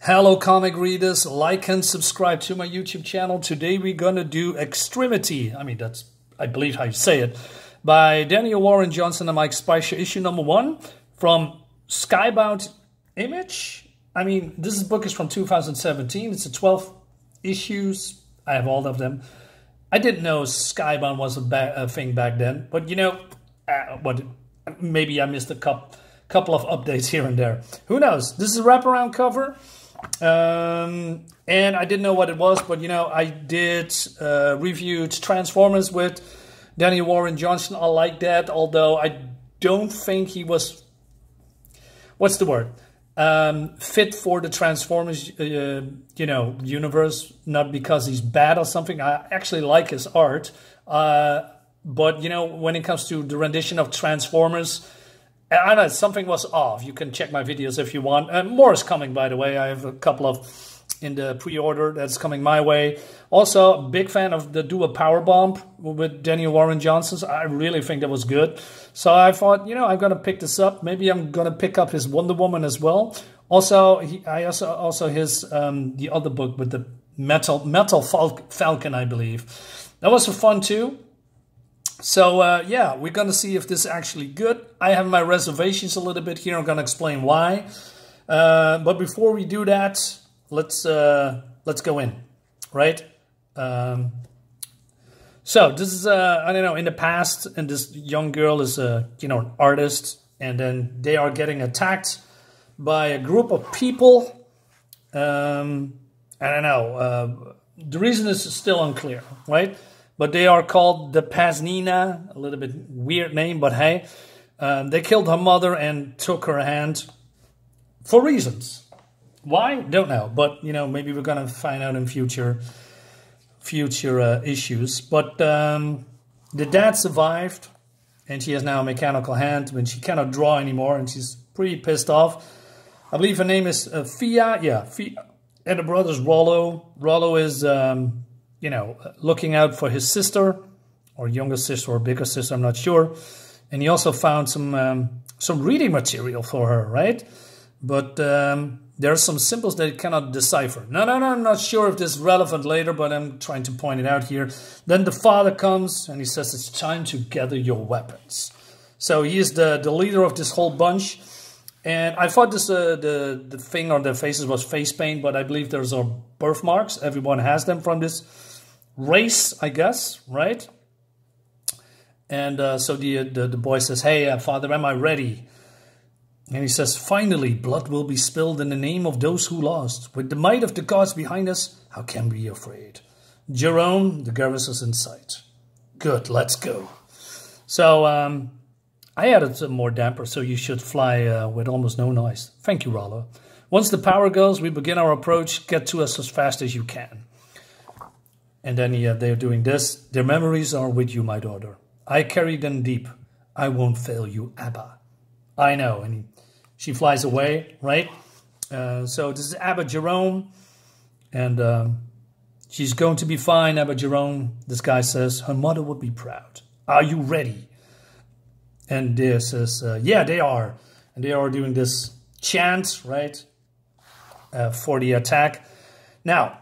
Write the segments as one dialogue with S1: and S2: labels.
S1: Hello comic readers, like and subscribe to my YouTube channel. Today we're gonna do Extremity, that's, I believe how you say it, by Daniel Warren Johnson and Mike Spicer, issue number 1 from Skybound Image. This book is from 2017, it's a 12 issues, I have all of them. I didn't know Skybound was a thing back then, but maybe I missed a couple of updates here and there. Who knows? This is a wraparound cover. And I didn't know what it was, but I did reviewed Transformers with Daniel Warren Johnson. I like that, although I don't think he was, what's the word, fit for the Transformers universe. Not because he's bad or something. I actually like his art, but when it comes to the rendition of Transformers, I know something was off. You can check my videos if you want. More is coming, by the way. I have a couple of in the pre-order that's coming my way. Also, big fan of the Dual Power Bomb with Daniel Warren Johnson. I really think that was good. So I thought, I'm going to pick this up. Maybe I'm going to pick up his Wonder Woman as well. Also, also his the other book with the Metal Falcon, I believe. That was fun too. So, yeah, we're going to see if this is actually good. I have my reservations a little bit here. I'm going to explain why. But before we do that, let's go in, right? So this is, I don't know, in the past, and this young girl is, an artist, and then they are getting attacked by a group of people. I don't know. The reason is still unclear, right? But they are called the Paznina, a little bit weird name, but hey. They killed her mother and took her hand for reasons. Why? Don't know. But, maybe we're going to find out in future issues. But the dad survived, and she has now a mechanical hand when she cannot draw anymore, and she's pretty pissed off. I believe her name is Thea. Yeah, Thea. And the brother's Rollo. Rollo is... looking out for his sister, or younger sister, or bigger sister, I'm not sure. And he also found some reading material for her, right? But there are some symbols that he cannot decipher. No, I'm not sure if this is relevant later, but I'm trying to point it out here. Then the father comes, and he says, it's time to gather your weapons. So he is the leader of this whole bunch. And I thought this the thing on their faces was face paint, but I believe there's birthmarks. Everyone has them from this race, I guess, right? And so the boy says, hey, father, am I ready? And he says, finally, blood will be spilled in the name of those who lost. With the might of the gods behind us, how can we be afraid? Jerome, the garrus is in sight. Good, let's go. So I added some more damper, so you should fly with almost no noise. Thank you, Rollo. Once the power goes, we begin our approach. Get to us as fast as you can. And then they're doing this. Their memories are with you, my daughter. I carry them deep. I won't fail you, Abba. I know. And she flies away, right? So this is Abba Jerome. And she's going to be fine, Abba Jerome. This guy says, her mother would be proud. Are you ready? And they says, yeah, they are. And they are doing this chant, right? For the attack. Now,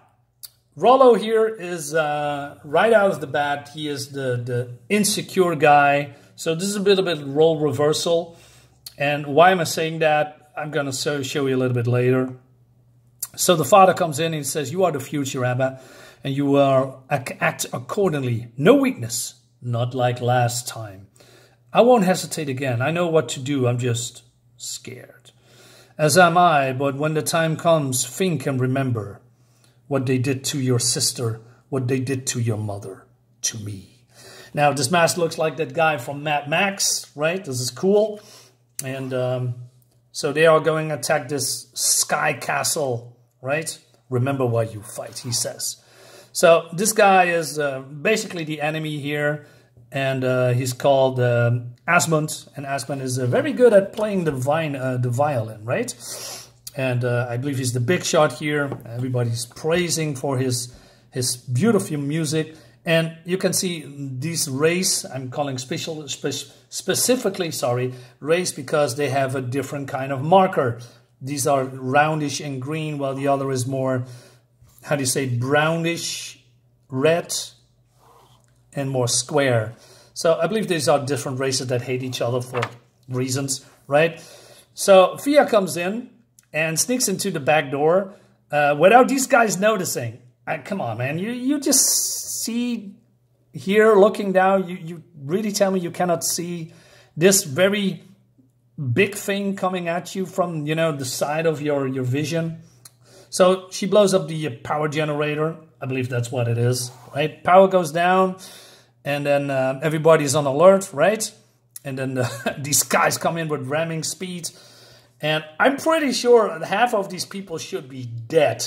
S1: Rollo here is right out of the bat. He is the insecure guy. So this is a bit role reversal. And why am I saying that? I'm going to show you a little bit later. So the father comes in and he says, you are the future, Abba, and you are act accordingly. No weakness, not like last time. I won't hesitate again. I know what to do. I'm just scared. As am I, but when the time comes, think and remember what they did to your sister, what they did to your mother, to me. Now, this mask looks like that guy from Mad Max, right? This is cool. And so they are going to attack this sky castle, right? Remember why you fight, he says. So this guy is basically the enemy here. And he's called Asmund. And Asmund is very good at playing the violin, right? And I believe he's the big shot here. Everybody's praising for his beautiful music. And you can see these rays, I'm calling specifically, rays, because they have a different kind of marker. these are roundish and green, while the other is more, how do you say, brownish red and more square. So I believe these are different races that hate each other for reasons, right? So Thea comes in and sneaks into the back door without these guys noticing. Come on, man. You just see here looking down. You really tell me you cannot see this very big thing coming at you from, you know, the side of your vision. So she blows up the power generator. I believe that's what it is, right? Power goes down, and then everybody's on alert, right? And then these guys come in with ramming speed. And I'm pretty sure half of these people should be dead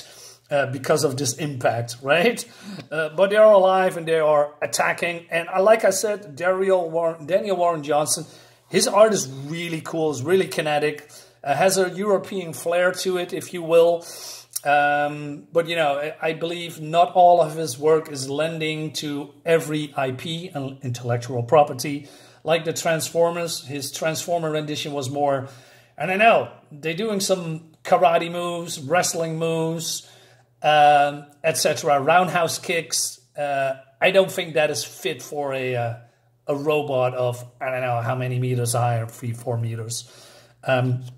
S1: because of this impact, right? But they're alive and they are attacking. And like I said, Daniel Warren Johnson, his art is really cool, is really kinetic, has a European flair to it, if you will. But, you know, I believe not all of his work is lending to every IP and intellectual property. Like the Transformers, his Transformer rendition was more, I don't know, they're doing some karate moves, wrestling moves, etc., roundhouse kicks. I don't think that is fit for a robot of, I don't know how many meters high, 3-4 meters.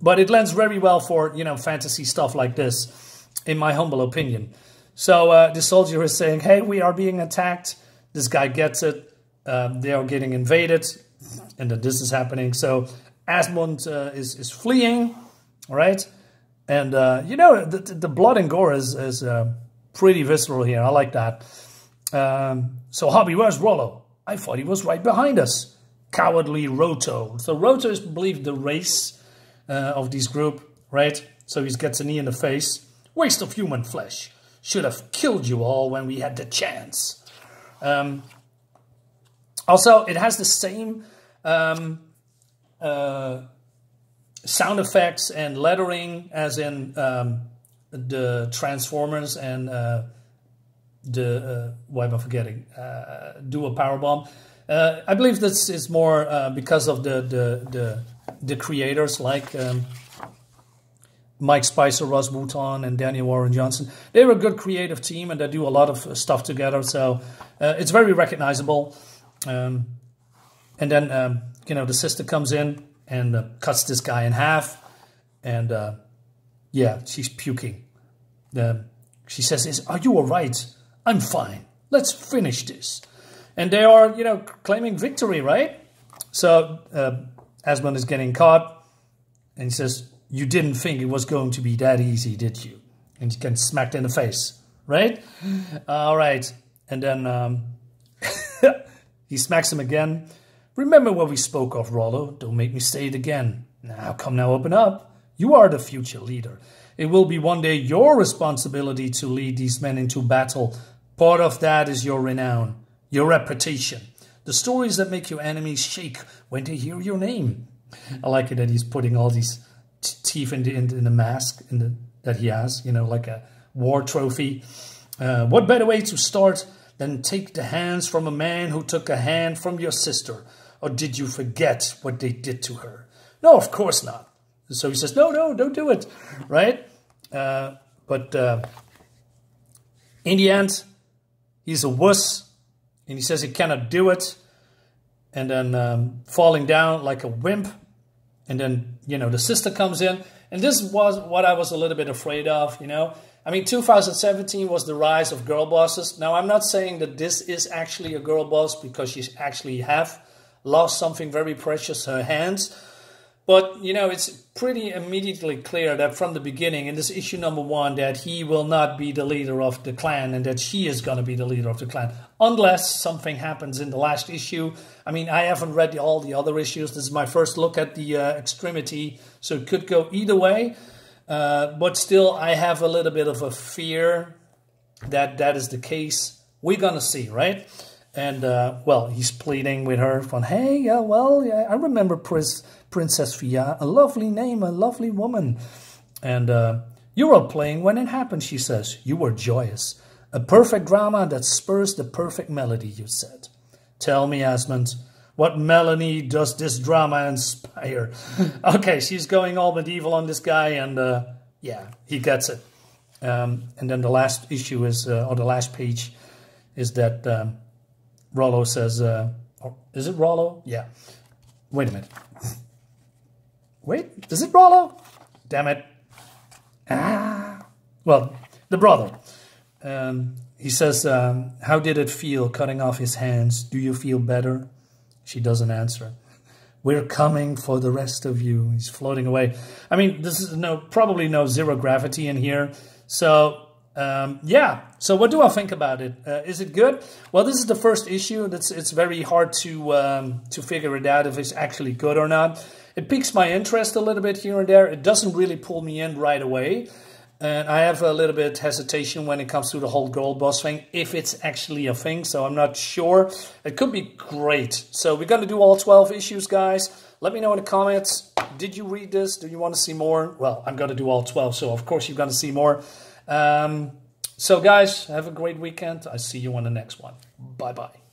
S1: But it lends very well for, you know, fantasy stuff like this, in my humble opinion. So the soldier is saying, hey, we are being attacked. This guy gets it. They are getting invaded. And then this is happening. So Asmund is fleeing, right? And, you know, the blood and gore is pretty visceral here. I like that. So, Hobby, where's Rollo? I thought he was right behind us. Cowardly Roto. So Roto is, I believe, the race of this group, right? So he gets a knee in the face. Waste of human flesh. Should have killed you all when we had the chance. Also, it has the same sound effects and lettering as in the Transformers and why am I forgetting? Do a Powerbomb. I believe this is more because of the creators like Mike Spicer, Russ Wooton, and Daniel Warren Johnson. They're a good creative team and they do a lot of stuff together. So it's very recognizable. And then, you know, the sister comes in and cuts this guy in half. And, yeah, she's puking. She says, are you all right? I'm fine. Let's finish this. And they are, you know, claiming victory, right? So Asmund is getting caught. And he says, you didn't think it was going to be that easy, did you? And he gets smacked in the face, right? All right. And then he smacks him again. Remember what we spoke of, Rollo. Don't make me say it again. Now, come now, open up. You are the future leader. It will be one day your responsibility to lead these men into battle. Part of that is your renown, your reputation, the stories that make your enemies shake when they hear your name. I like it that he's putting all these teeth in the mask that he has, you know, like a war trophy. What better way to start than take the hands from a man who took a hand from your sister? Or did you forget what they did to her? No, of course not. So he says, no, don't do it, right? But in the end, he's a wuss, and he says he cannot do it. And then falling down like a wimp. And then, you know, the sister comes in. And this was what I was a little bit afraid of, you know. I mean, 2017 was the rise of girl bosses. Now, I'm not saying that this is actually a girl boss because she actually have lost something very precious, her hands. But, you know, it's pretty immediately clear that from the beginning, in this issue #1, that he will not be the leader of the clan and that she is going to be the leader of the clan. Unless something happens in the last issue. I mean, I haven't read all the other issues. This is my first look at the Extremity, so it could go either way. But still, I have a little bit of a fear that that is the case. We're going to see, right? And, well, he's pleading with her from, hey, I remember Princess Thea, a lovely name, a lovely woman. And you were playing when it happened, she says. You were joyous. A perfect drama that spurs the perfect melody, you said. Tell me, Asmund, What Melanie does this drama inspire? Okay, she's going all medieval on this guy, and yeah, he gets it. And then the last issue is, or the last page, is that Rollo says, is it Rollo? Yeah. Wait a minute. Wait, is it Rollo? Damn it. Ah. Well, the brother. He says, how did it feel cutting off his hands? Do you feel better? She doesn't answer. We're coming for the rest of you. He's floating away. I mean, this is probably no zero gravity in here. So, yeah. So what do I think about it? Is it good? Well, this is the first issue. It's very hard to figure it out if it's actually good or not. It piques my interest a little bit here and there. It doesn't really pull me in right away. And I have a little bit hesitation when it comes to the whole girl boss thing, if it's actually a thing, so I'm not sure. It could be great. So we're going to do all 12 issues, guys. Let me know in the comments. Did you read this? Do you want to see more? Well, I'm going to do all 12, so of course you're going to see more. So guys, have a great weekend. I'll see you on the next one. Bye-bye.